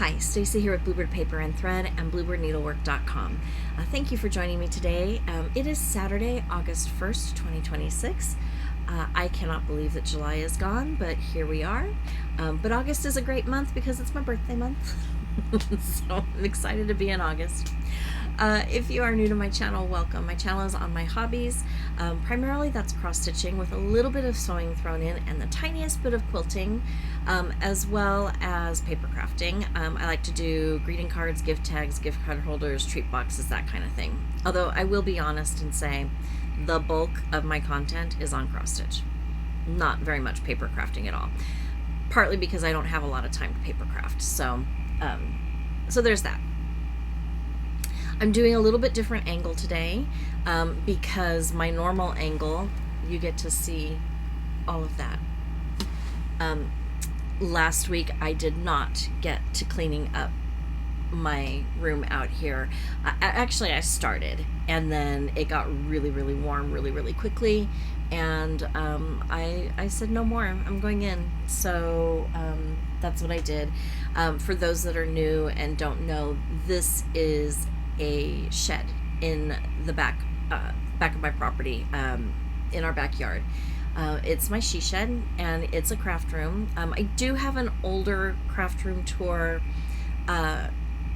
Hi, Stacy here with Bluebird Paper and Thread and BluebirdNeedlework.com. Thank you for joining me today. It is Saturday, August 1st, 2026. I cannot believe that July is gone, but here we are. But August is a great month because it's my birthday month. So I'm excited to be in August. If you are new to my channel, welcome. My channel is on my hobbies. Primarily that's cross stitching with a little bit of sewing thrown in and the tiniest bit of quilting, as well as paper crafting. I like to do greeting cards, gift tags, gift card holders, treat boxes, that kind of thing. Although I will be honest and say the bulk of my content is on cross stitch. Not very much paper crafting at all. Partly because I don't have a lot of time to paper craft. So there's that. I'm doing a little bit different angle today because my normal angle, you get to see all of that. Last week I did not get to cleaning up my room out here. Actually, I started and then it got really warm really quickly, and I said no more, I'm going in. So that's what I did. For those that are new and don't know, this is a shed in the back of my property, in our backyard. It's my she shed and it's a craft room. I do have an older craft room tour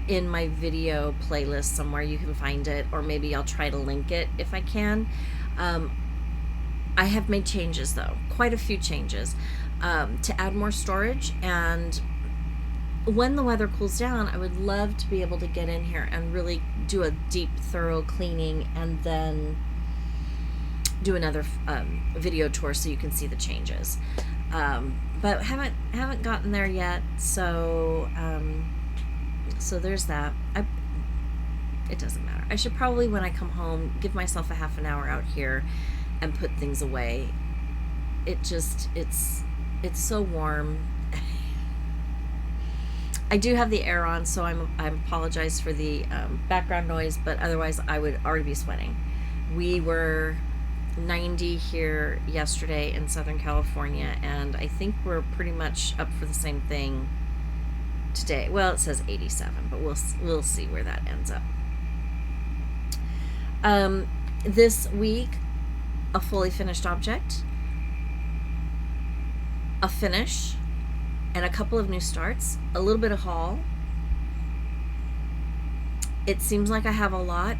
in my video playlist somewhere. You can find it, or maybe I'll try to link it if I can. I have made changes though, quite a few changes, to add more storage, and when the weather cools down, I would love to be able to get in here and really do a deep, thorough cleaning, and then do another video tour so you can see the changes. But haven't gotten there yet. So so there's that. It doesn't matter. I should probably, when I come home, give myself a half an hour out here and put things away. It's so warm. I do have the air on, so I apologize for the background noise, but otherwise I would already be sweating. We were 90 here yesterday in Southern California, and I think we're pretty much up for the same thing today. Well, it says 87, but we'll see where that ends up. This week, a fully finished object, a finish, and a couple of new starts, a little bit of haul. It seems like I have a lot.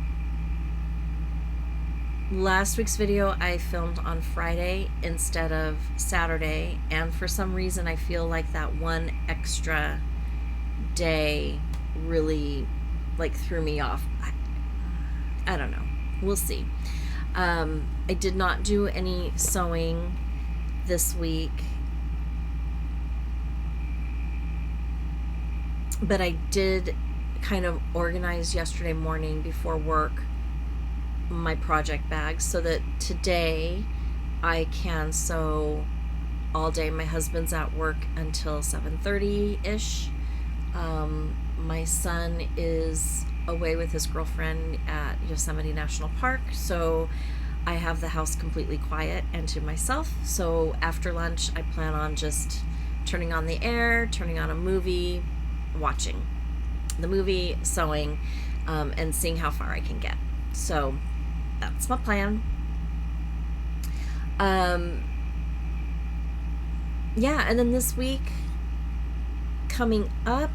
Last week's video I filmed on Friday instead of Saturday, and for some reason I feel like that one extra day really threw me off. I don't know. We'll see. I did not do any sewing this week, but I did kind of organize yesterday morning before work my project bags so that today I can sew all day. My husband's at work until 7:30-ish. My son is away with his girlfriend at Yosemite National Park, so I have the house completely quiet and to myself. So after lunch I plan on just turning on the air, turning on a movie, watching the movie, sewing, and seeing how far I can get. So that's my plan. Yeah, and then this week coming up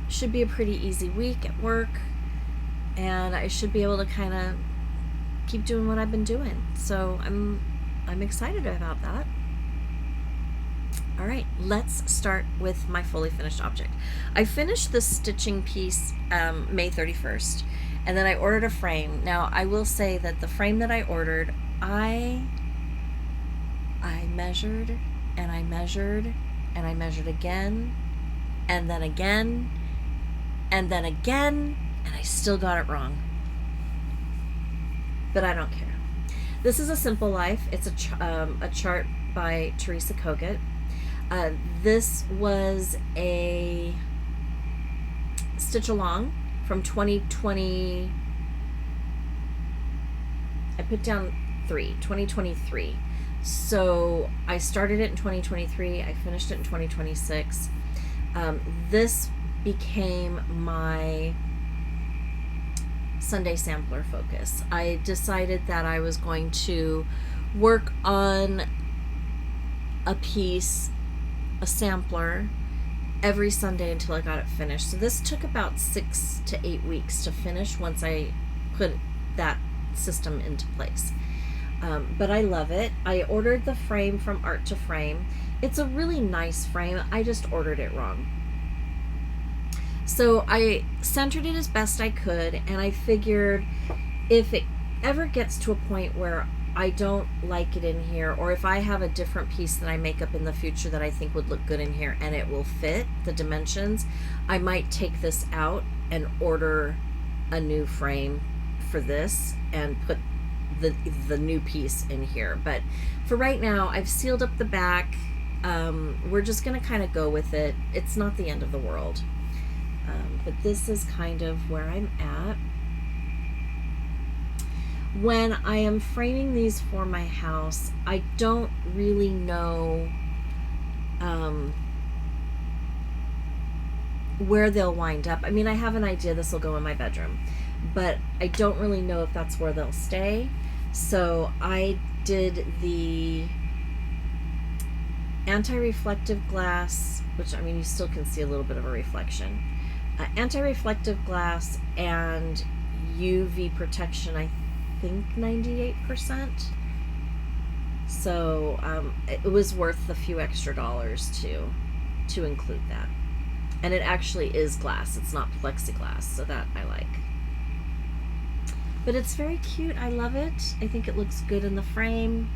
should be a pretty easy week at work, and I should be able to kind of keep doing what I've been doing. So I'm excited about that. All right, let's start with my fully finished object. I finished the stitching piece May 31st, and then I ordered a frame. Now, I will say that the frame that I ordered, I measured, and I measured, and I measured again, and then again, and then again, and I still got it wrong. But I don't care. This is A Simple Life. It's a chart by Teresa Kogut. This was a stitch along from 2020. I put down 2023. So I started it in 2023. I finished it in 2026. This became my Sunday sampler focus. I decided that I was going to work on a piece, a sampler, every Sunday until I got it finished. So this took about 6 to 8 weeks to finish once I put that system into place. But I love it. I ordered the frame from Art to Frame. It's a really nice frame. I just ordered it wrong. So I centered it as best I could, and I figured if it ever gets to a point where I don't like it in here, or if I have a different piece that I make up in the future that I think would look good in here and it will fit the dimensions, I might take this out and order a new frame for this and put the new piece in here. But for right now, I've sealed up the back. We're just gonna kind of go with it. It's not the end of the world. But this is kind of where I'm at. When I am framing these for my house, I don't really know where they'll wind up. I mean, I have an idea this will go in my bedroom, but I don't really know if that's where they'll stay. So I did the anti-reflective glass, which, I mean, you still can see a little bit of a reflection. Anti-reflective glass and UV protection, I think 98%. So it was worth the few extra dollars to include that. And it actually is glass. It's not plexiglass, so that I like. But it's very cute. I love it. I think it looks good in the frame.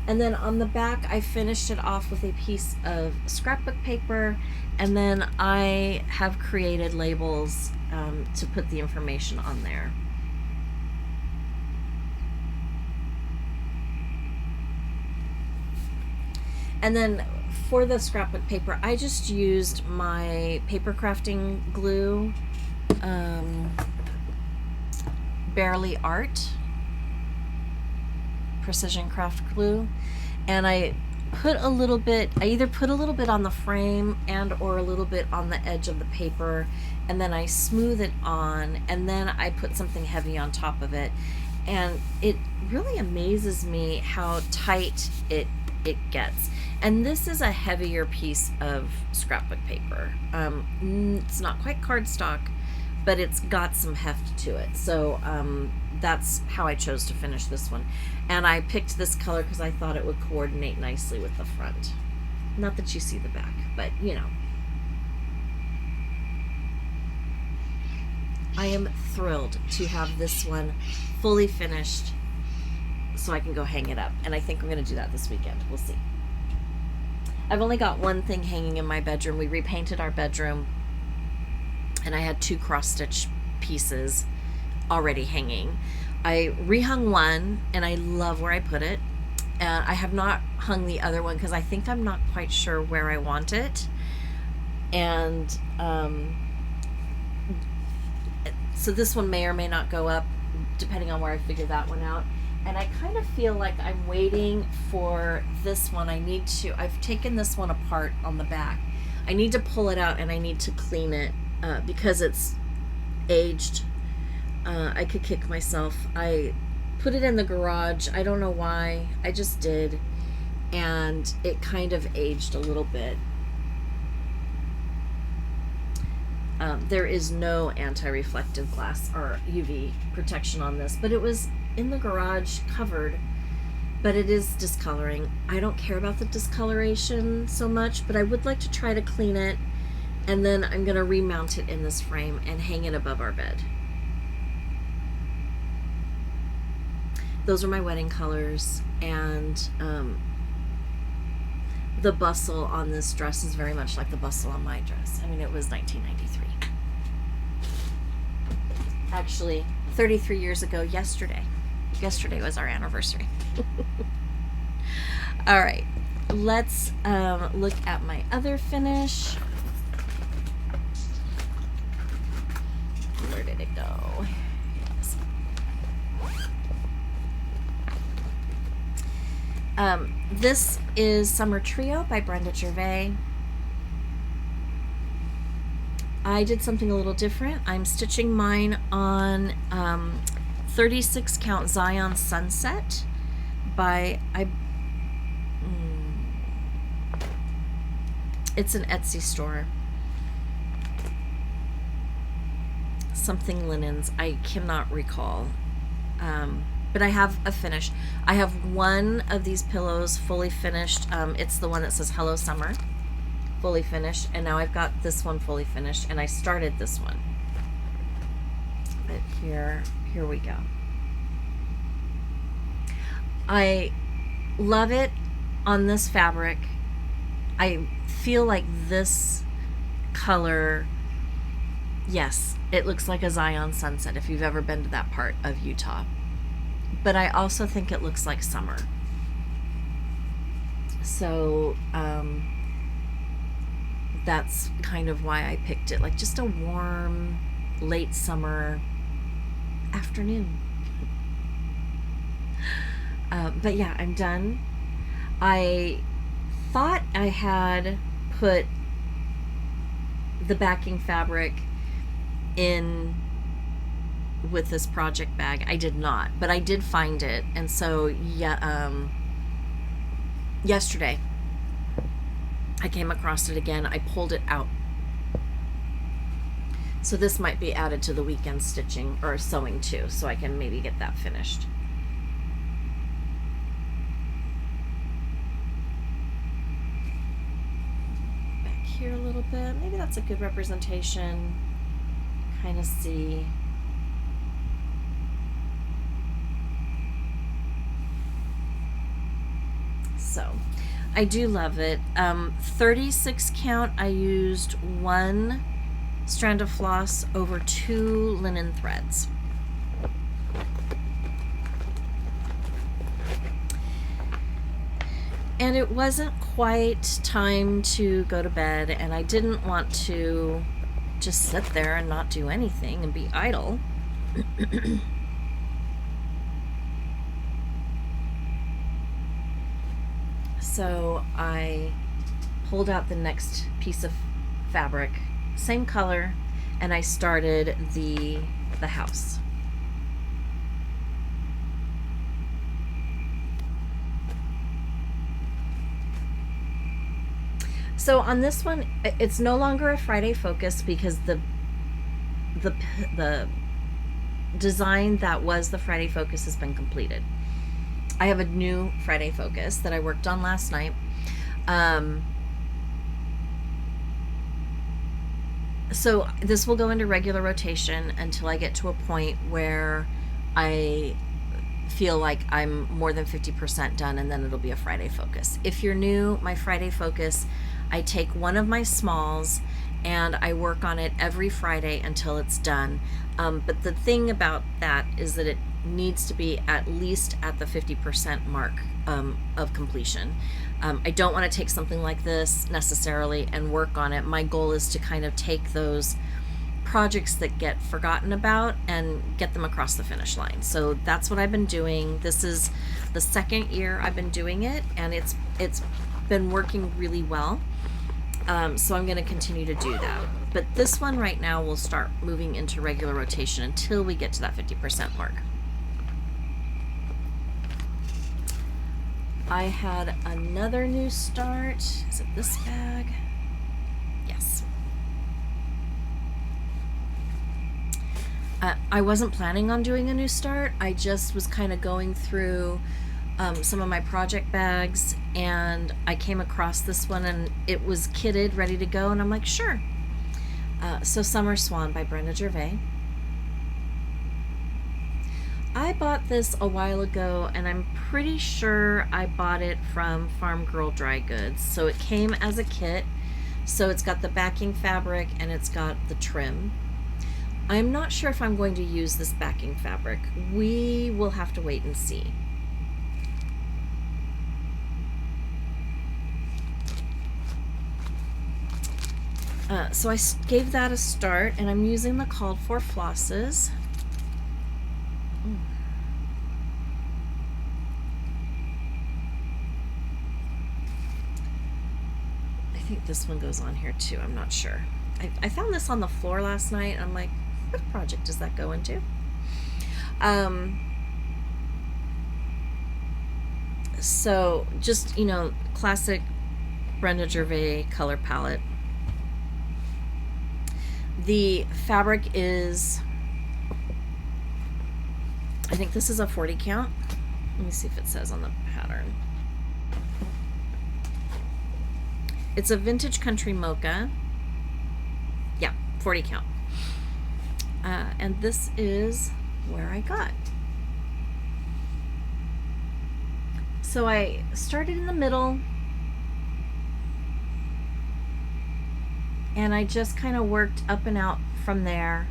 And then on the back, I finished it off with a piece of scrapbook paper, and then I have created labels to put the information on there. And then for the scrapbook paper, I just used my paper crafting glue, Barely Art precision craft glue, and I put a little bit, I either put a little bit on the frame and or a little bit on the edge of the paper, and then I smooth it on, and then I put something heavy on top of it, and it really amazes me how tight it gets. And this is a heavier piece of scrapbook paper. It's not quite cardstock, but it's got some heft to it. So that's how I chose to finish this one. And I picked this color because I thought it would coordinate nicely with the front. Not that you see the back, but you know. I am thrilled to have this one fully finished so I can go hang it up. And I think we're going to do that this weekend. We'll see. I've only got one thing hanging in my bedroom. We repainted our bedroom, and I had 2 cross-stitch pieces already hanging. I rehung one, and I love where I put it. I have not hung the other one because I think I'm not quite sure where I want it. And so this one may or may not go up depending on where I figure that one out. And I kind of feel like I'm waiting for this one. I've taken this one apart on the back. I need to pull it out and I need to clean it because it's aged. I could kick myself. I put it in the garage. I don't know why. I just did. And it kind of aged a little bit. There is no anti-reflective glass or UV protection on this, but it was in the garage covered, but it is discoloring. I don't care about the discoloration so much, but I would like to try to clean it, and then I'm going to remount it in this frame and hang it above our bed. Those are my wedding colors, and the bustle on this dress is very much like the bustle on my dress. I mean, it was 1993. Actually, 33 years ago yesterday. Yesterday was our anniversary. All right, let's look at my other finish. Where did it go? This is Summer Trio by Brenda Gervais. I did something a little different. I'm stitching mine on 36 count Zion Sunset by it's an Etsy store. Something linens. I cannot recall. But I have a finish. I have one of these pillows fully finished. It's the one that says Hello Summer. Fully finished. And now I've got this one fully finished. And I started this one. But here we go. I love it on this fabric. I feel like this color, yes, it looks like a Zion sunset if you've ever been to that part of Utah. But I also think it looks like summer. So that's kind of why I picked it, like just a warm late summer afternoon. But yeah, I'm done. I thought I had put the backing fabric in with this project bag. I did not, but I did find it. And so yeah, yesterday I came across it again. I pulled it out. So this might be added to the weekend stitching or sewing too, so I can maybe get that finished. Back here a little bit. Maybe that's a good representation. Kind of see. So I do love it. 36 count, I used 1 strand of floss over 2 linen threads. And it wasn't quite time to go to bed, and I didn't want to just sit there and not do anything and be idle. So I pulled out the next piece of fabric, same color, and I started the house. So on this one, it's no longer a Friday focus because the design that was the Friday focus has been completed. I have a new Friday focus that I worked on last night. So this will go into regular rotation until I get to a point where I feel like I'm more than 50% done, and then it'll be a Friday focus. If you're new, my Friday focus, I take one of my smalls and I work on it every Friday until it's done. But the thing about that is that it needs to be at least at the 50% mark of completion. I don't want to take something like this necessarily and work on it. My goal is to kind of take those projects that get forgotten about and get them across the finish line. So that's what I've been doing. This is the second year I've been doing it, and it's been working really well. So I'm going to continue to do that. But this one right now will start moving into regular rotation until we get to that 50% mark. I had another new start. Is it this bag? Yes. I wasn't planning on doing a new start. I just was kind of going through some of my project bags, and I came across this one, and it was kitted, ready to go, and I'm like, sure. So Summer Swan by Brenda Gervais. I bought this a while ago, and I'm pretty sure I bought it from Farm Girl Dry Goods. So it came as a kit. So it's got the backing fabric and it's got the trim. I'm not sure if I'm going to use this backing fabric. We will have to wait and see. So I gave that a start, and I'm using the called for flosses. think this one goes on here too. I'm not sure. I found this on the floor last night. I'm like, what project does that go into? So just, you know, classic Brenda Gervais color palette. The fabric is, I think this is a 40 count. Let me see if it says on the pattern. It's a vintage country mocha. Yeah, 40 count. And this is where I got. So I started in the middle, and I just kind of worked up and out from there.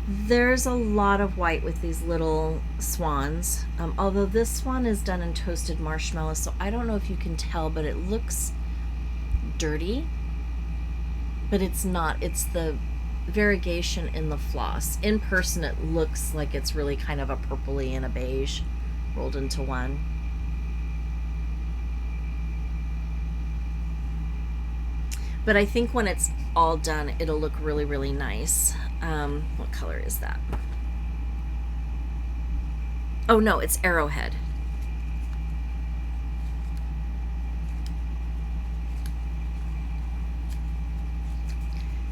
There's a lot of white with these little swans, although this one is done in toasted marshmallow, so I don't know if you can tell, but it looks dirty, but it's not. It's the variegation in the floss. In person it looks like it's really kind of a purpley and a beige rolled into one. But I think when it's all done, it'll look really, really nice. What color is that? Oh no, it's Arrowhead.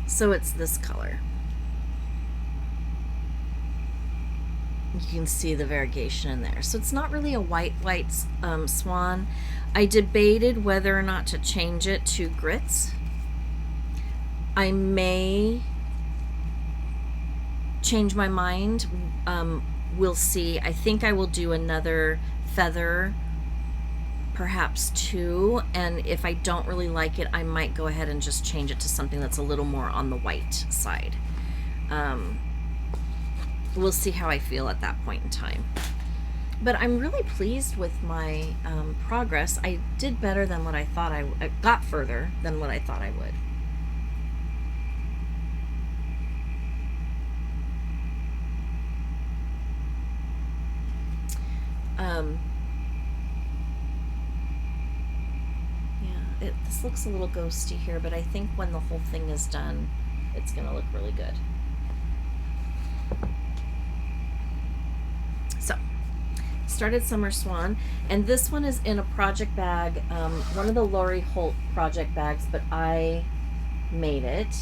So it's this color. You can see the variegation in there. So it's not really a white swan. I debated whether or not to change it to grits. I may change my mind. We'll see. I think I will do another feather, perhaps two, and if I don't really like it, I might go ahead and just change it to something that's a little more on the white side. We'll see how I feel at that point in time. But I'm really pleased with my progress. I did better than what I thought I got further than what I thought I would. Yeah, this looks a little ghosty here, but I think when the whole thing is done, it's gonna look really good. So, started Summer Swan, and this one is in a project bag, one of the Lori Holt project bags, but I made it.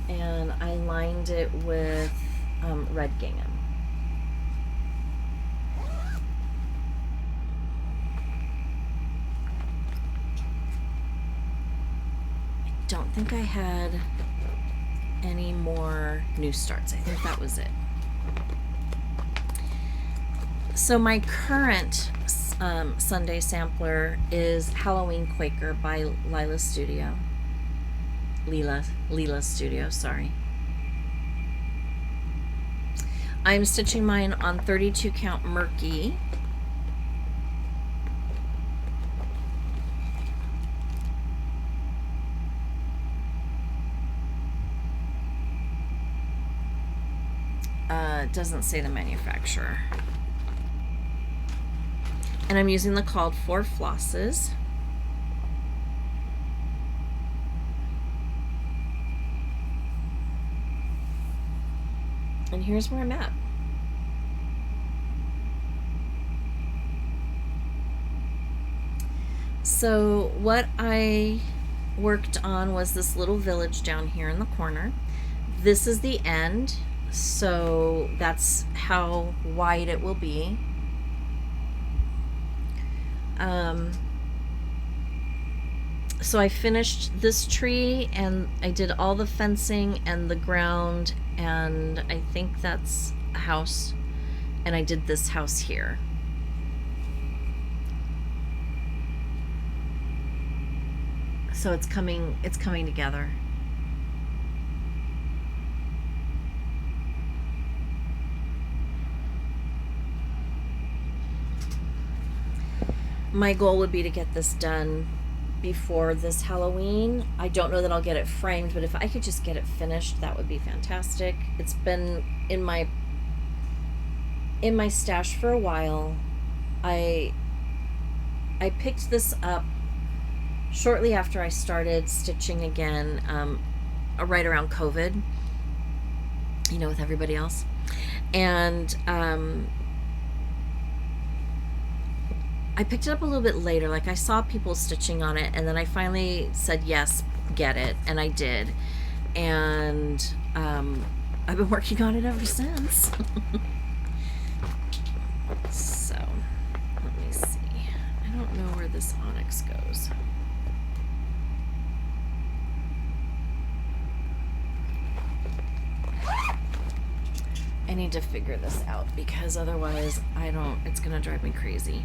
And I lined it with red gingham. I don't think I had any more new starts. I think that was it. So my current Sunday sampler is Halloween Quaker by Lila Studio. Lila Studio, sorry. I'm stitching mine on 32 count Murky. It doesn't say the manufacturer. And I'm using the called for flosses. And here's where I'm at. So what I worked on was this little village down here in the corner. This is the end, so that's how wide it will be. So I finished this tree and I did all the fencing and the ground, and I think that's a house, and I did this house here. So it's coming together. My goal would be to get this done before this Halloween. I don't know that I'll get it framed, but if I could just get it finished, that would be fantastic. It's been in my stash for a while. I I picked this up shortly after I started stitching again, right around COVID, you know, with everybody else. And I picked it up a little bit later. Like, I saw people stitching on it, and then I finally said, yes, get it. And I did. And I've been working on it ever since. So, let me see. I don't know where this onyx goes. I need to figure this out, because otherwise it's gonna drive me crazy.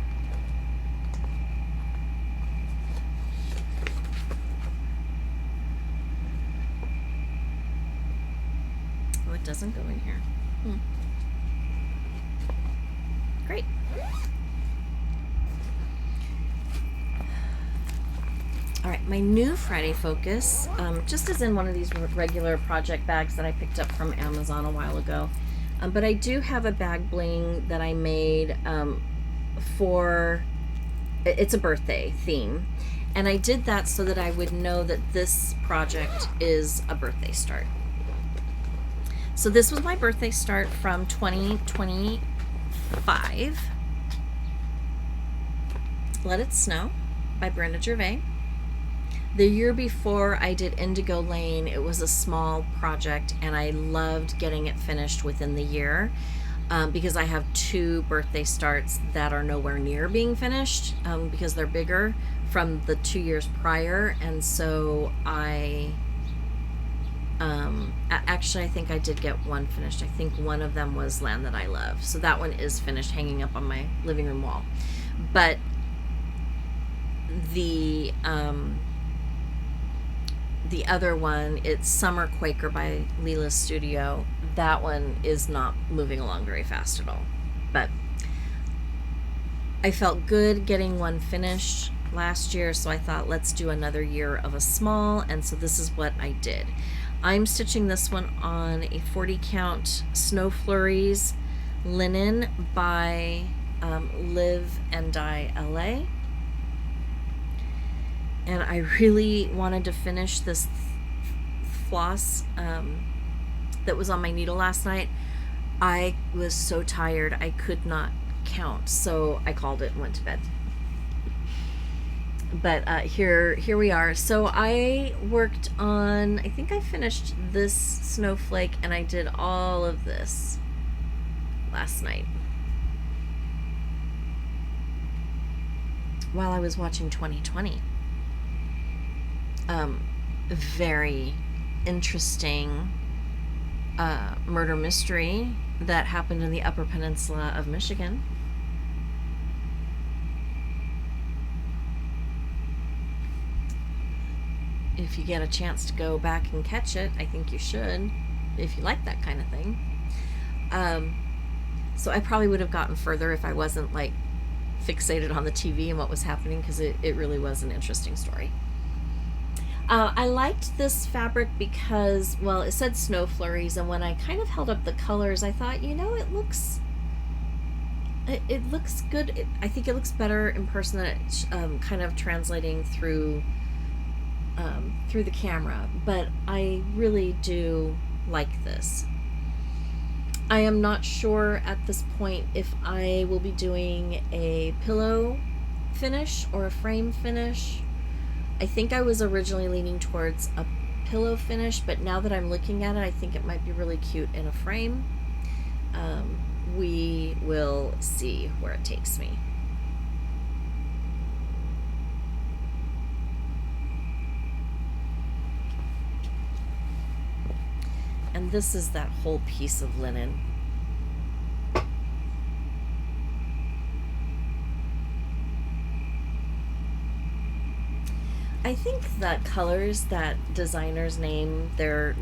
Oh, it doesn't go in here. Great. All right, my new Friday focus, just as in one of these regular project bags that I picked up from Amazon a while ago. But I do have a bag bling that I made it's a birthday theme. And I did that so that I would know that this project is a birthday start. So this was my birthday start from 2025. Let It Snow by Brenda Gervais. The year before I did Indigo Lane, it was a small project, and I loved getting it finished within the year, because I have 2 birthday starts that are nowhere near being finished, because they're bigger from the 2 years prior. And so actually, I think I did get one finished. I think one of them was Land That I Love. So that one is finished, hanging up on my living room wall. But the other one, it's Summer Quaker by Leela's Studio. That one is not moving along very fast at all. But I felt good getting one finished last year, so I thought, let's do another year of a small, and so this is what I did. I'm stitching this one on a 40 count Snow Flurries linen by Live and Dye LA. And I really wanted to finish this floss that was on my needle last night. I was so tired, I could not count, so I called it and went to bed. But here we are. So I worked on, I think I finished this snowflake, and I did all of this last night while I was watching 2020. Very interesting murder mystery that happened in the Upper Peninsula of Michigan. If you get a chance to go back and catch it, I think you should, if you like that kind of thing. So I probably would have gotten further if I wasn't like fixated on the TV and what was happening, because it really was an interesting story. I liked this fabric because, well, it said Snow Flurries, and when I kind of held up the colors, I thought, you know, it looks good. I think it looks better in person than it's kind of translating through the camera, but I really do like this. I am not sure at this point if I will be doing a pillow finish or a frame finish. I think I was originally leaning towards a pillow finish, but now that I'm looking at it, I think it might be really cute in a frame. We will see where it takes me. And this is that whole piece of linen. I think the colors that designers name their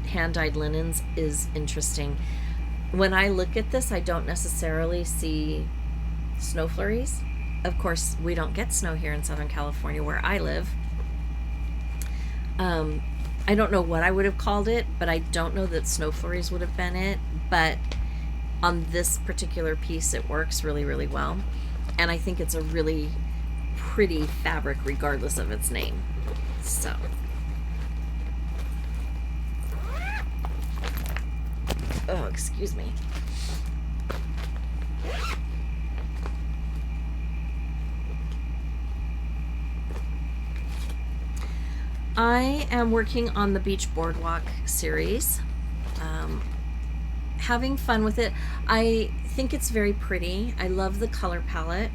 hand-dyed linens is interesting. When I look at this, I don't necessarily see snow flurries. Of course, we don't get snow here in Southern California where I live. I don't know what I would have called it, but I don't know that snow flurries would have been it. But on this particular piece, it works really, really well. And I think it's a really pretty fabric regardless of its name. So oh, excuse me. I am working on the Beach Boardwalk series. Having fun with it. I think it's very pretty. I love the color palette.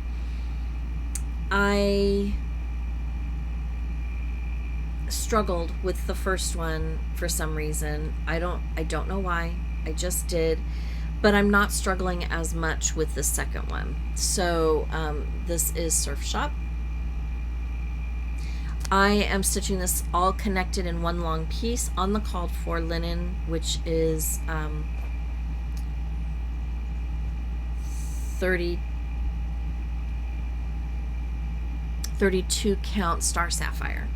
I struggled with the first one for some reason. I don't know why. I just did. But I'm not struggling as much with the second one. So this is Surf Shop. I am stitching this all connected in one long piece on the called for linen, which is 32 count Star Sapphire.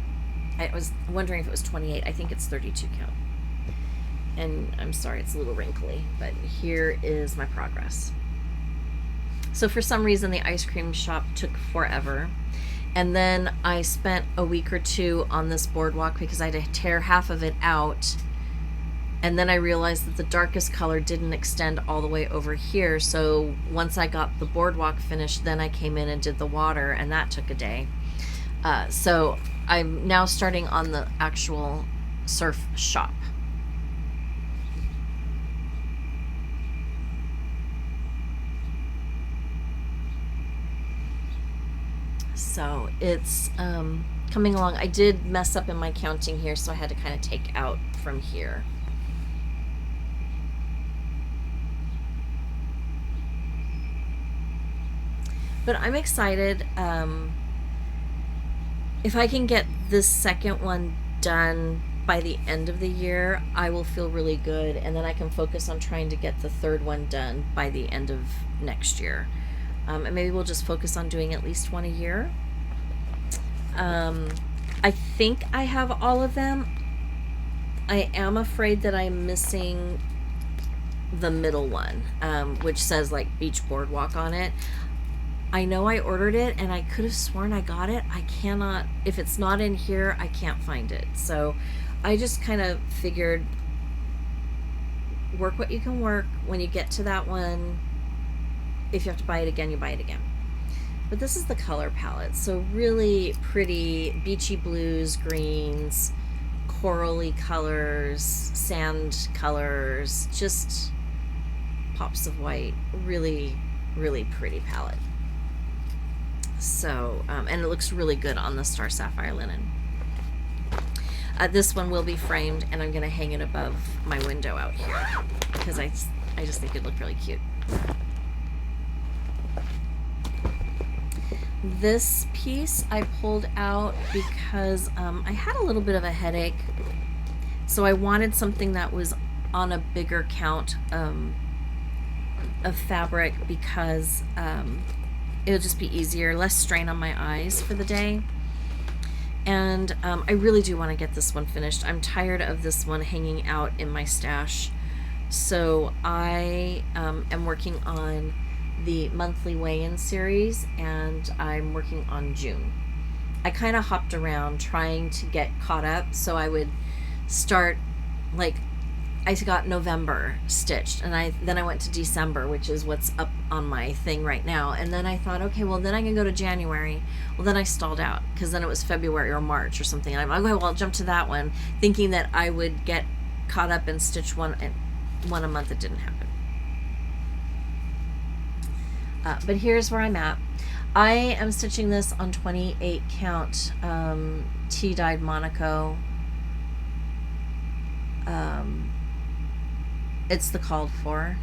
I was wondering if it was 28. I think it's 32 count. And I'm sorry, it's a little wrinkly, but here is my progress. So for some reason, the ice cream shop took forever. And then I spent a week or two on this boardwalk because I had to tear half of it out. And then I realized that the darkest color didn't extend all the way over here. So once I got the boardwalk finished, then I came in and did the water, and that took a day. So I'm now starting on the actual surf shop. So it's coming along. I did mess up in my counting here, so I had to kind of take out from here. But I'm excited. If I can get this second one done by the end of the year, I will feel really good, and then I can focus on trying to get the third one done by the end of next year. And maybe we'll just focus on doing at least one a year. I think I have all of them. I am afraid that I'm missing the middle one, which says like Beach Boardwalk on it. I know I ordered it and I could have sworn I got it. I cannot, if it's not in here, I can't find it. So I just kind of figured work what you can work. When you get to that one, if you have to buy it again, you buy it again. But this is the color palette. So really pretty beachy blues, greens, corally colors, sand colors, just pops of white. Really, really pretty palette. So, and it looks really good on the Star Sapphire linen. This one will be framed, and I'm going to hang it above my window out here because I just think it'd look really cute. This piece I pulled out because I had a little bit of a headache, so I wanted something that was on a bigger count of fabric because it'll just be easier, less strain on my eyes for the day. And I really do want to get this one finished. I'm tired of this one hanging out in my stash. So I am working on the monthly weigh-in series, and I'm working on June. I kind of hopped around trying to get caught up, so I would start, like, I got November stitched, and then I went to December, which is what's up on my thing right now. And then I thought, okay, well, then I can go to January. Well, then I stalled out because then it was February or March or something. And I'm like, okay, well, I'll jump to that one, thinking that I would get caught up and stitch one a month. It didn't happen. But here's where I'm at. I am stitching this on 28 count tea-dyed Monaco. It's the called for.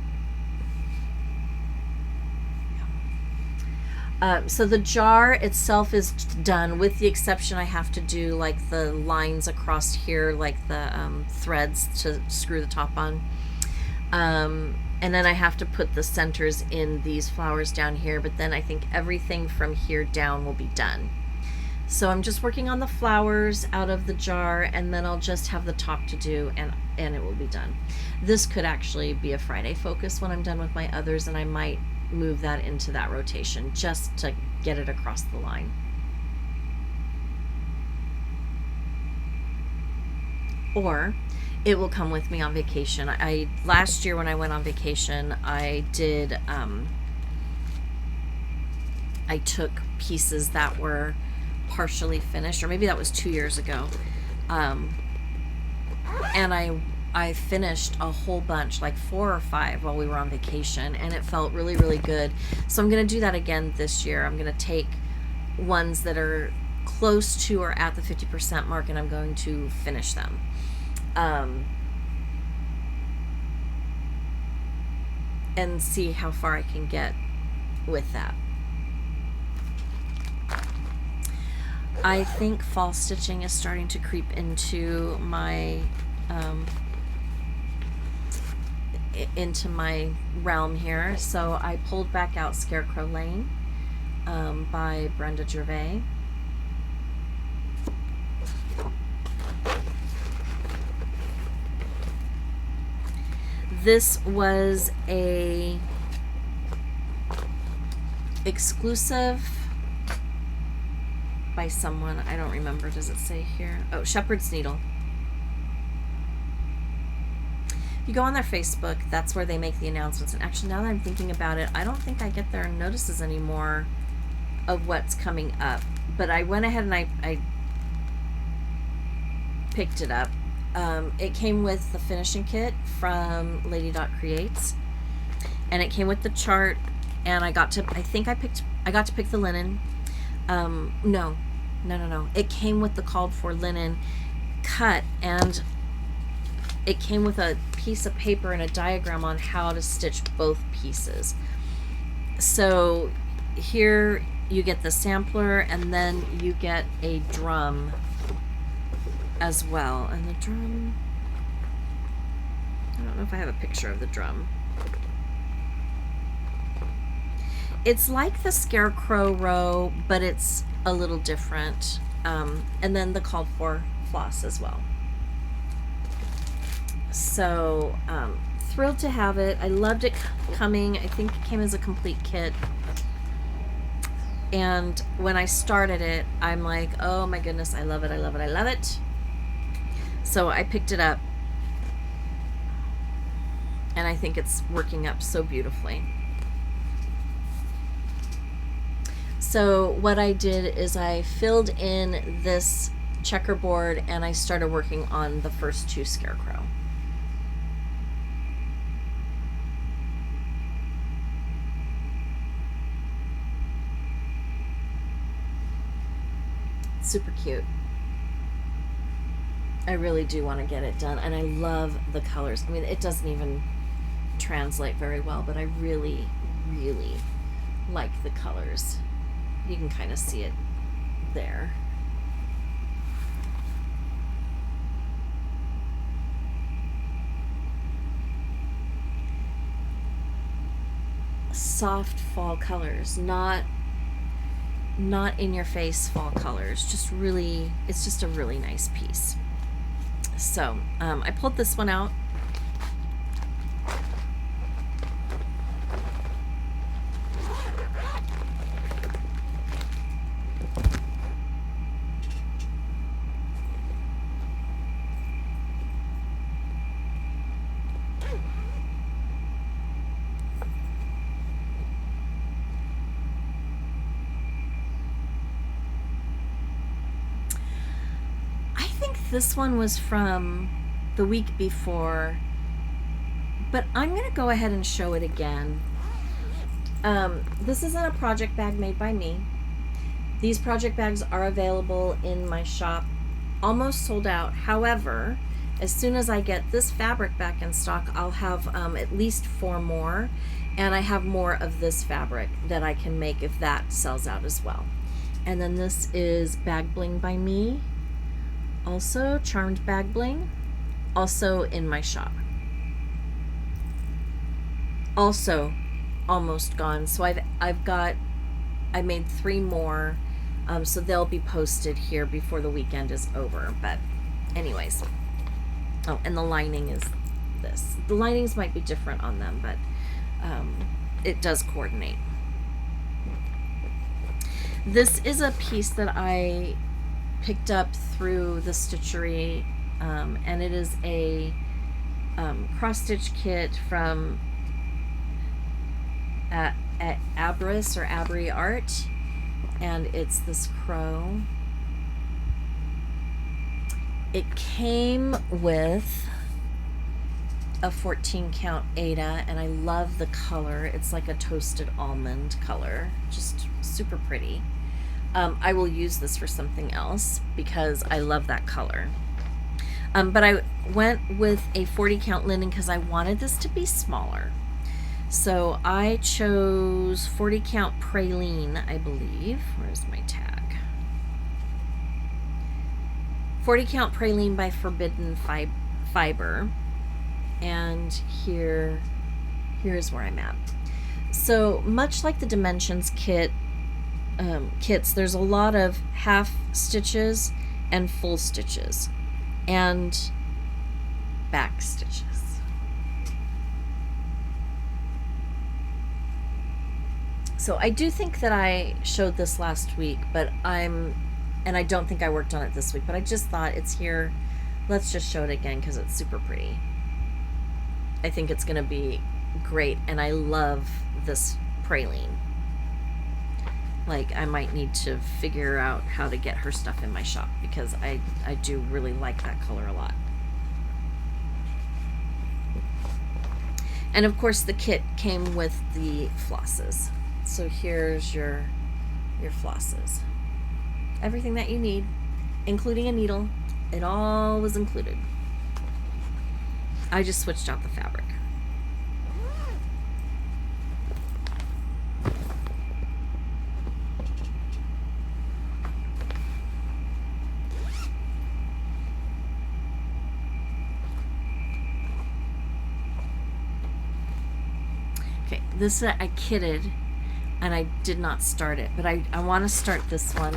So the jar itself is done, with the exception I have to do like the lines across here, like the threads to screw the top on. And then I have to put the centers in these flowers down here, but then I think everything from here down will be done. So I'm just working on the flowers out of the jar, and then I'll just have the top to do, and it will be done. This could actually be a Friday focus when I'm done with my others, and I might move that into that rotation just to get it across the line. or it will come with me on vacation. I last year when I went on vacation, I did I took pieces that were partially finished, or maybe that was 2 years ago, and I finished a whole bunch, like 4 or 5, while we were on vacation, and it felt really, really good. So I'm going to do that again this year. I'm going to take ones that are close to or at the 50% mark, and I'm going to finish them. And see how far I can get with that. I think fall stitching is starting to creep into my realm here. So I pulled back out Scarecrow Lane by Brenda Gervais. This was a exclusive by someone. I don't remember. Does it say here? Oh, Shepherd's Needle. If you go on their Facebook, that's where they make the announcements. And actually, now that I'm thinking about it, I don't think I get their notices anymore of what's coming up. But I went ahead and I picked it up. It came with the finishing kit from Lady Dot Creates, and it came with the chart. And I got to pick the linen. No. It came with the called for linen cut, and it came with a piece of paper and a diagram on how to stitch both pieces. So here you get the sampler, and then you get a drum as well. And the drum, I don't know if I have a picture of the drum. It's like the Scarecrow row, but it's a little different. And then the called for floss as well. So thrilled to have it. I loved it coming. I think it came as a complete kit. And when I started it, I'm like, oh my goodness, I love it, I love it, I love it. So I picked it up, and I think it's working up so beautifully. So what I did is I filled in this checkerboard, and I started working on the first 2 Scarecrow. Super cute. I really do want to get it done, and I love the colors. I mean, it doesn't even translate very well, but I really, really like the colors. You can kind of see it there. Soft fall colors, not in your face fall colors. Just really, it's just a really nice piece. So I pulled this one out. This one was from the week before, but I'm going to go ahead and show it again. This isn't a project bag made by me. These project bags are available in my shop, almost sold out. However, as soon as I get this fabric back in stock, I'll have at least 4 more, and I have more of this fabric that I can make if that sells out as well. And then this is Bag Bling by me. Also Charmed Bag Bling, also in my shop. Also almost gone. So I made 3 more, so they'll be posted here before the weekend is over. But anyways, oh, and the lining is this. The linings might be different on them, but it does coordinate. This is a piece that I picked up through the Stitchery and it is a cross-stitch kit from Abris or Abri Art, and it's this crow. It came with a 14 count Ada, and I love the color. It's like a toasted almond color, just super pretty. I will use this for something else because I love that color. But I went with a 40 count linen because I wanted this to be smaller. So I chose 40 count praline, I believe. Where's my tag? 40 count praline by Forbidden Fiber. And here's where I'm at. So much like the Dimensions kits, there's a lot of half stitches and full stitches and back stitches. So I do think that I showed this last week, and I don't think I worked on it this week, but I just thought it's here. Let's just show it again because it's super pretty. I think it's going to be great, and I love this praline. Like, I might need to figure out how to get her stuff in my shop because I do really like that color a lot. And of course the kit came with the flosses. So here's your flosses. Everything that you need, including a needle. It all was included. I just switched out the fabric. Okay, this I kitted and I did not start it, but I want to start this one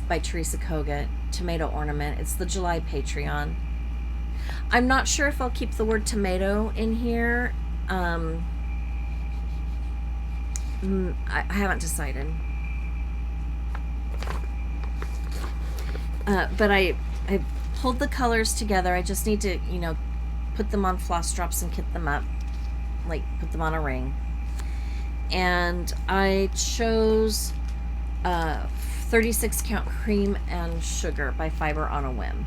by Teresa Koga, Tomato Ornament. It's the July Patreon. I'm not sure if I'll keep the word tomato in here. I haven't decided. But I pulled the colors together. I just need to, put them on floss drops and kit them up. Like, put them on a ring. And I chose 36 count Cream and Sugar by Fiber on a Whim.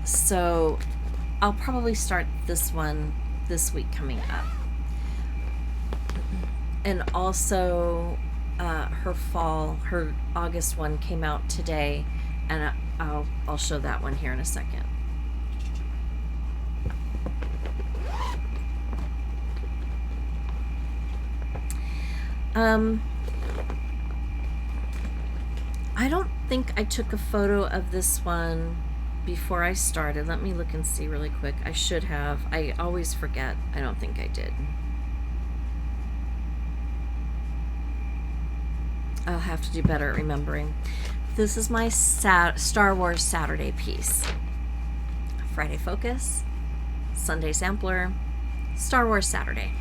So I'll probably start this one this week coming up. And also her August one came out today, and I'll show that one here in a second. I don't think I took a photo of this one before I started. Let me look and see really quick. I should have. I always forget. I don't think I did. I'll have to do better at remembering. This is my Star Wars Saturday piece. Friday Focus, Sunday Sampler, Star Wars Saturday.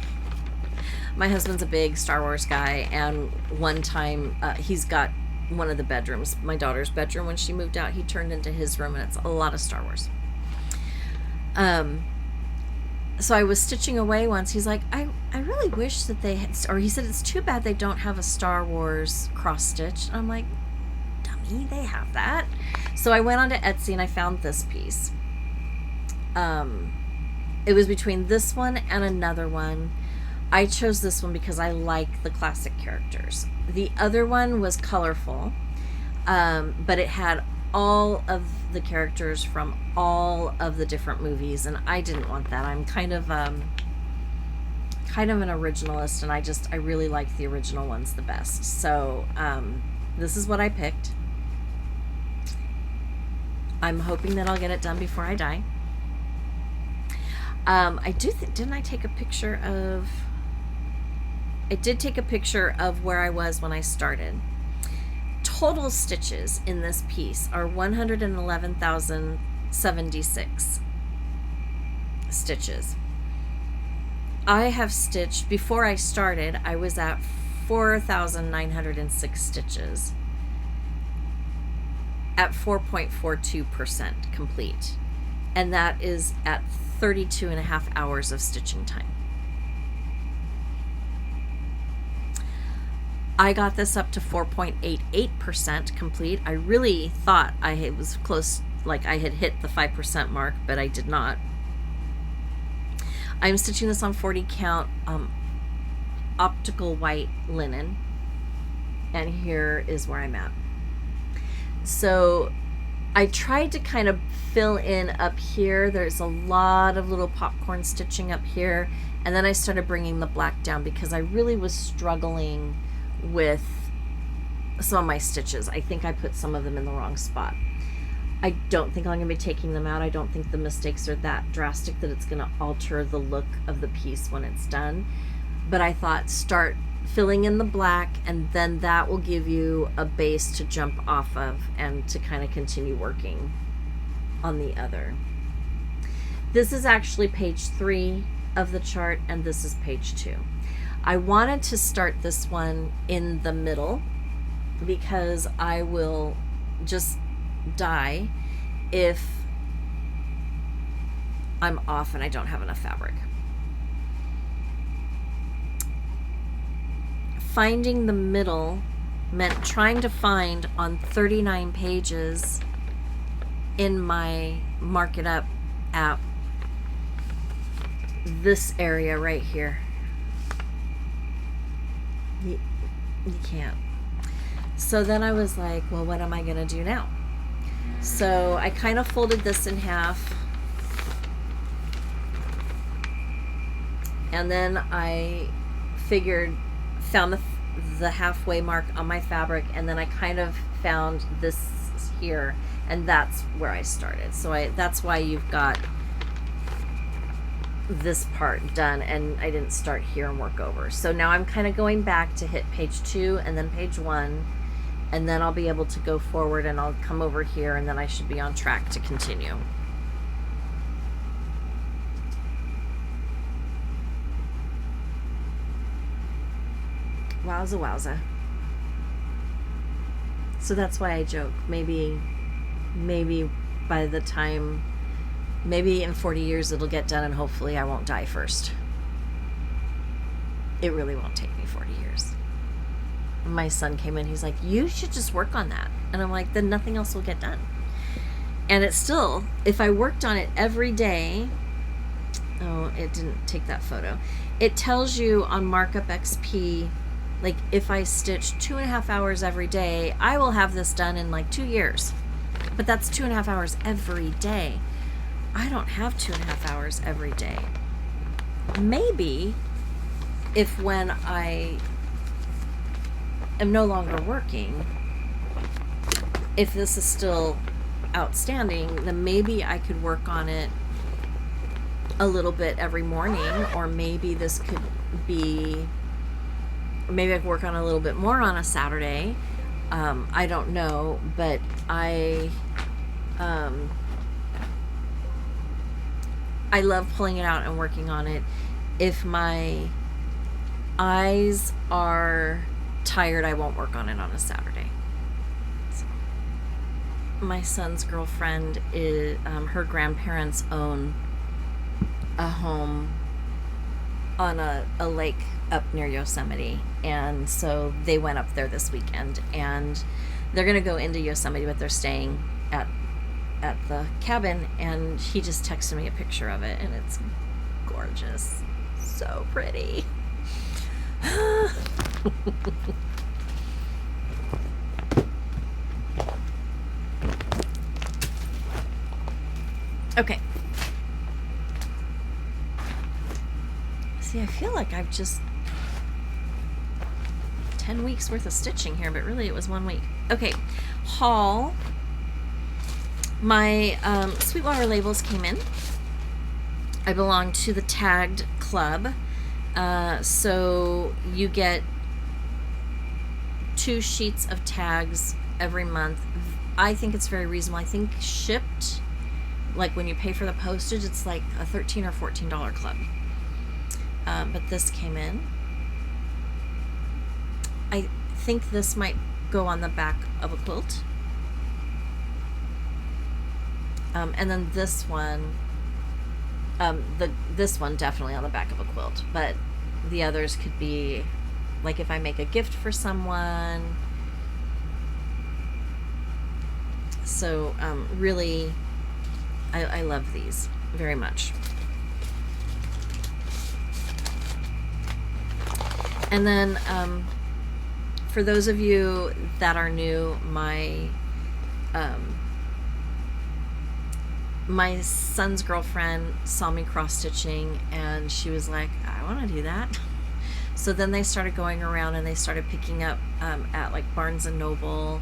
My husband's a big Star Wars guy, and one time he's got one of the bedrooms, my daughter's bedroom, when she moved out, he turned into his room, and it's a lot of Star Wars. So I was stitching away once. He's like, I really wish that they had, or he said, it's too bad they don't have a Star Wars cross stitch. And I'm like, dummy, they have that. So I went onto Etsy and I found this piece. It was between this one and another one. I chose this one because I like the classic characters. The other one was colorful, but it had all of the characters from all of the different movies, and I didn't want that. I'm kind of an originalist, and I really like the original ones the best. So this is what I picked. I'm hoping that I'll get it done before I die. Didn't I take a picture of... I did take a picture of where I was when I started. Total stitches in this piece are 111,076 stitches. I have stitched, before I started, I was at 4,906 stitches. at 4.42% complete. And that is at 32 and a half hours of stitching time. I got this up to 4.88% complete. I really thought I was close, like I had hit the 5% mark, but I did not. I'm stitching this on 40 count optical white linen, and here is where I'm at. So I tried to kind of fill in up here. There's a lot of little popcorn stitching up here, and then I started bringing the black down because I really was struggling with some of my stitches. I think I put some of them in the wrong spot. I don't think I'm going to be taking them out. I don't think the mistakes are that drastic that it's going to alter the look of the piece when it's done. But I thought start filling in the black, and then that will give you a base to jump off of and to kind of continue working on the other. This is actually page 3 of the chart, and this is page 2. I wanted to start this one in the middle because I will just die if I'm off and I don't have enough fabric. Finding the middle meant trying to find on 39 pages in my Mark It Up app this area right here. You can't. So then I was like, well, what am I gonna do now? So I kind of folded this in half, and then I found the halfway mark on my fabric, and then I kind of found this here, and that's where I started. So that's why you've got this part done, and I didn't start here and work over. So now I'm kind of going back to hit page 2 and then page 1, and then I'll be able to go forward, and I'll come over here, and then I should be on track to continue. Wowza wowza. So that's why I joke. Maybe by the time, maybe in 40 years it'll get done, and hopefully I won't die first. It really won't take me 40 years. My son came in, he's like, you should just work on that. And I'm like, then nothing else will get done. And it's still, if I worked on it every day, oh, it didn't take that photo. It tells you on Markup XP, like if I stitch 2.5 hours every day, I will have this done in like 2 years. But that's 2.5 hours every day. I don't have 2.5 hours every day. Maybe if when I am no longer working, if this is still outstanding, then maybe I could work on it a little bit every morning, or maybe this could be, maybe I could work on a little bit more on a Saturday. I don't know, but I love pulling it out and working on it. If my eyes are tired, I won't work on it on a Saturday. So, my son's girlfriend is, her grandparents own a home on a lake up near Yosemite, and so they went up there this weekend, and they're gonna go into Yosemite, but they're staying at the cabin, and he just texted me a picture of it, and it's gorgeous, so pretty. Okay. See, I feel like I've just 10 weeks worth of stitching here, but really it was 1 week. Okay, haul. My Sweetwater labels came in. I belong to the tagged club, so you get 2 sheets of tags every month. I think it's very reasonable. I think shipped, like when you pay for the postage, it's like a $13 or $14 club. But this came in. I think this might go on the back of a quilt. And then this one, this one definitely on the back of a quilt, but the others could be like if I make a gift for someone. So really, I love these very much. And then for those of you that are new, my son's girlfriend saw me cross stitching and she was like, I want to do that. So then they started going around and they started picking up at like Barnes and Noble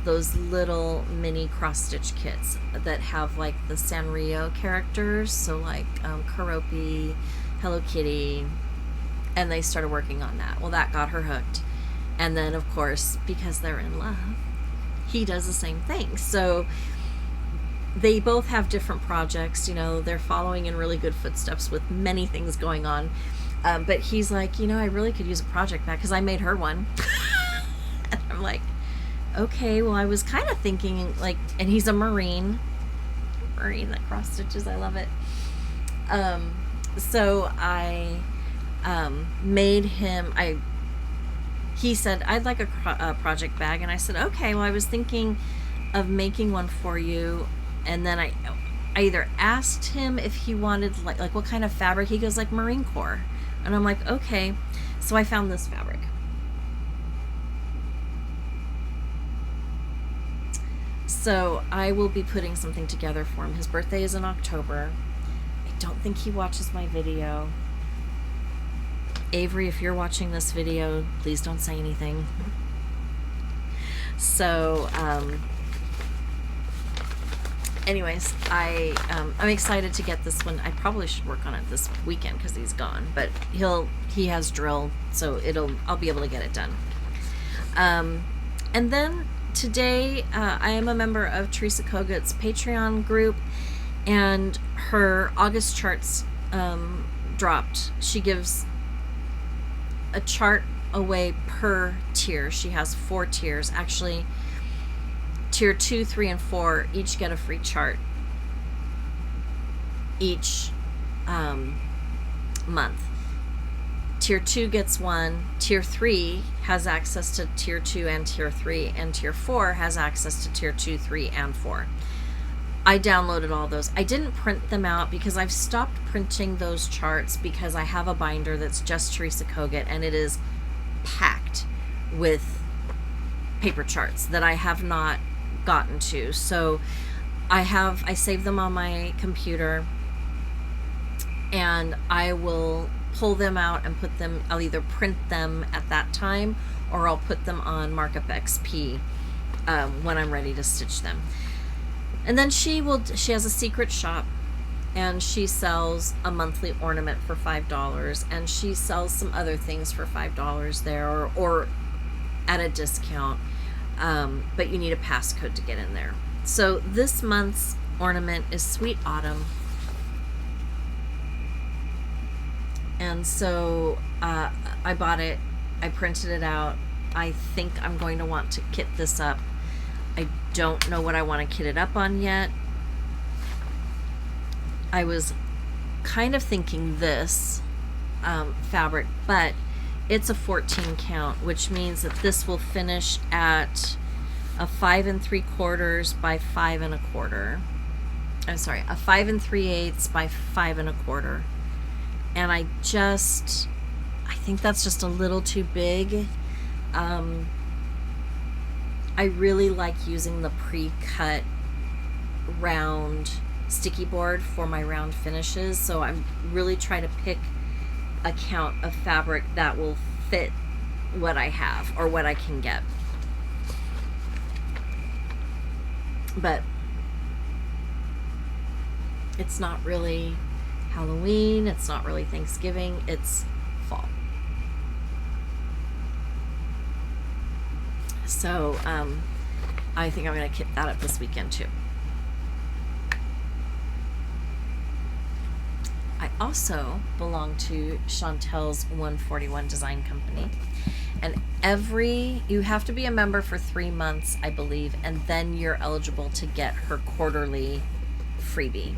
those little mini cross stitch kits that have like the Sanrio characters, so like Karopi, Hello Kitty, and they started working on that. Well, that got her hooked. And then of course, because they're in love, he does the same thing. So they both have different projects, you know, they're following in really good footsteps with many things going on. But he's like, you know, I really could use a project back because I made her one. And I'm like, okay, well, I was kind of thinking like, and he's a Marine that cross stitches. I love it. So I made him, he said, I'd like a project bag. And I said, okay, well, I was thinking of making one for you. And then I either asked him if he wanted like what kind of fabric. He goes like Marine Corps. And I'm like, okay. So I found this fabric. So I will be putting something together for him. His birthday is in October. I don't think he watches my video. Avery, if you're watching this video, please don't say anything. So, anyways, I'm excited to get this one. I probably should work on it this weekend because he's gone, but he has drill, so I'll be able to get it done. And then today, I am a member of Teresa Kogut's Patreon group, and her August charts dropped. She gives a chart away per tier. She has 4 tiers. Actually, tier 2, 3, and 4 each get a free chart each month. Tier 2 gets one. Tier 3 has access to tier 2 and tier 3, and tier 4 has access to tier 2, 3, and 4. I downloaded all those. I didn't print them out because I've stopped printing those charts because I have a binder that's just Teresa Kogut, and it is packed with paper charts that I have not gotten to. So I save them on my computer, and I will pull them out and put them, I'll either print them at that time or I'll put them on Markup XP when I'm ready to stitch them. And then she has a secret shop, and she sells a monthly ornament for $5, and she sells some other things for $5 there or at a discount, but you need a passcode to get in there. So this month's ornament is Sweet Autumn. And so I bought it, I printed it out. I think I'm going to want to kit this up. I don't know what I want to kit it up on yet. I was kind of thinking this fabric, but it's a 14 count, which means that this will finish at a 5 3/4 by 5 1/4. I'm sorry, a 5 3/8 by 5 1/4. And I think that's just a little too big. I really like using the pre-cut round sticky board for my round finishes, so I'm really trying to pick a count of fabric that will fit what I have or what I can get. But it's not really Halloween, it's not really Thanksgiving, it's fall. So I think I'm going to kit that up this weekend too. I also belong to Chantel's 141 Design Company, and you have to be a member for 3 months, I believe, and then you're eligible to get her quarterly freebie.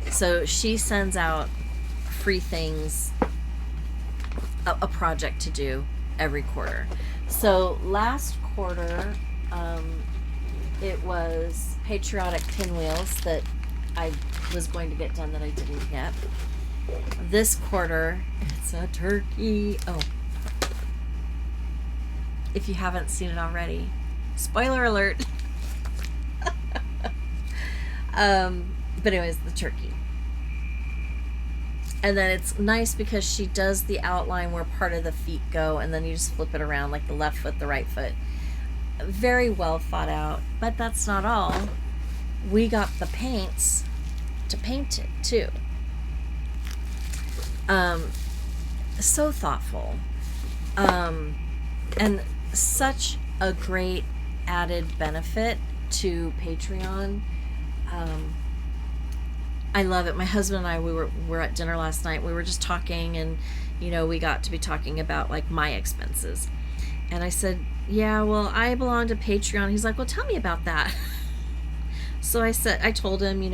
So she sends out free things, a project to do every quarter. So last quarter, it was patriotic pinwheels that I was going to get done that I didn't get. This quarter, it's a turkey. Oh, if you haven't seen it already, spoiler alert. But anyways, the turkey. And then it's nice because she does the outline where part of the feet go, and then you just flip it around, like the left foot, the right foot. Very well thought out, but that's not all. We got the paints to paint it too. So thoughtful. And such a great added benefit to Patreon. I love it. My husband and I, we were at dinner last night. We were just talking, and we got to be talking about like my expenses. And I said, yeah, well, I belong to Patreon. He's like, well, tell me about that. So I told him, he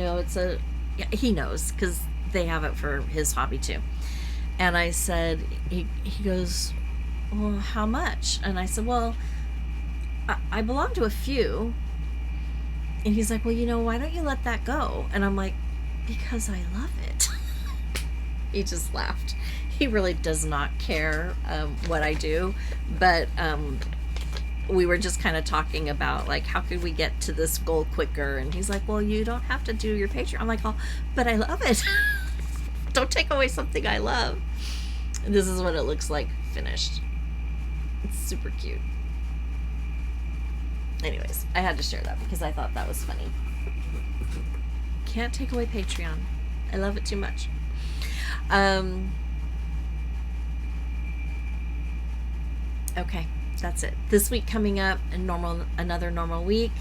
knows because they have it for his hobby too. And I said, he goes, well, how much? And I said, well, I belong to a few. And he's like, well, why don't you let that go? And I'm like, because I love it. He just laughed. He really does not care what I do, but we were just kind of talking about like how could we get to this goal quicker, and he's like, well, you don't have to do your Patreon. I'm like, oh, but I love it. Don't take away something I love. And this is what it looks like finished. It's super cute. Anyways, I had to share that because I thought that was funny. Can't take away Patreon. I love it too much. Okay, that's it. This week coming up, another normal week.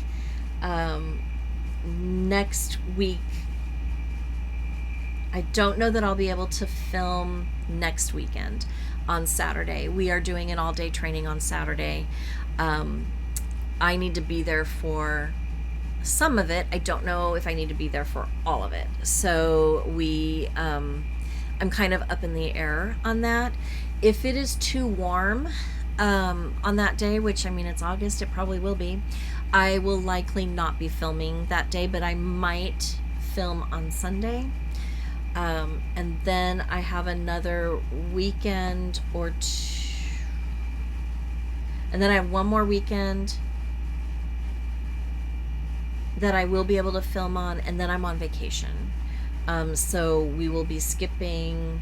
Next week, I don't know that I'll be able to film next weekend on Saturday. We are doing an all-day training on Saturday. I need to be there for some of it. I don't know if I need to be there for all of it. So I'm kind of up in the air on that. If it is too warm on that day, which it's August, it probably will be, I will likely not be filming that day, but I might film on Sunday. And then I have another weekend or two, and then I have one more weekend that I will be able to film on, and then I'm on vacation. So we will be skipping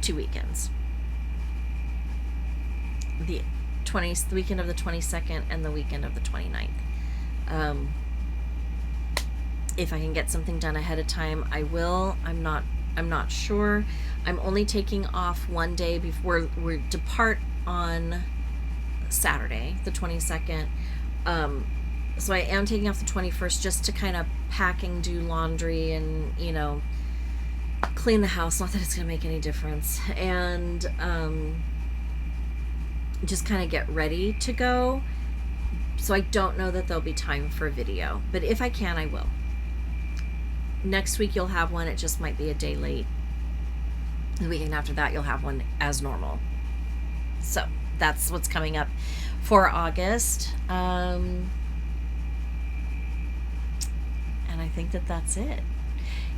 2 weekends. The weekend of the 22nd and the weekend of the 29th. If I can get something done ahead of time, I will. I'm not sure. I'm only taking off one day before we depart on Saturday, the 22nd. So I am taking off the 21st just to kind of pack and do laundry and, clean the house. Not that it's going to make any difference. And just kind of get ready to go. So I don't know that there'll be time for a video. But if I can, I will. Next week you'll have one. It just might be a day late. The weekend after that you'll have one as normal. So that's what's coming up for August. And I think that's it.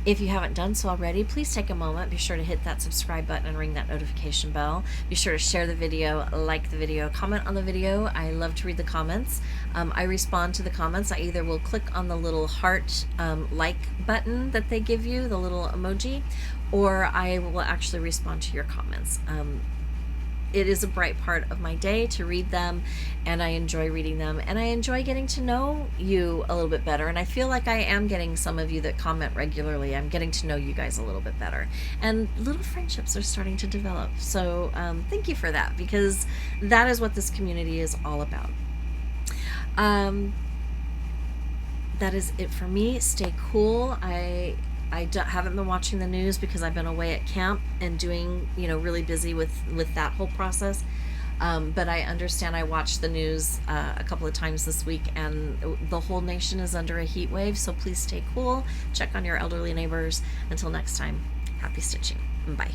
If you haven't done so already, please take a moment. Be sure to hit that subscribe button and ring that notification bell. Be sure to share the video, like the video, comment on the video. I love to read the comments. I respond to the comments. I either will click on the little heart like button that they give you, the little emoji, or I will actually respond to your comments. It is a bright part of my day to read them, and I enjoy reading them, and I enjoy getting to know you a little bit better. And I feel like I am getting some of you that comment regularly. I'm getting to know you guys a little bit better, and little friendships are starting to develop. So thank you for that, because that is what this community is all about. That is it for me. Stay cool. I haven't been watching the news because I've been away at camp and doing, really busy with that whole process. But I understand. I watched the news a couple of times this week, and the whole nation is under a heat wave. So please stay cool. Check on your elderly neighbors. Until next time, happy stitching. Bye.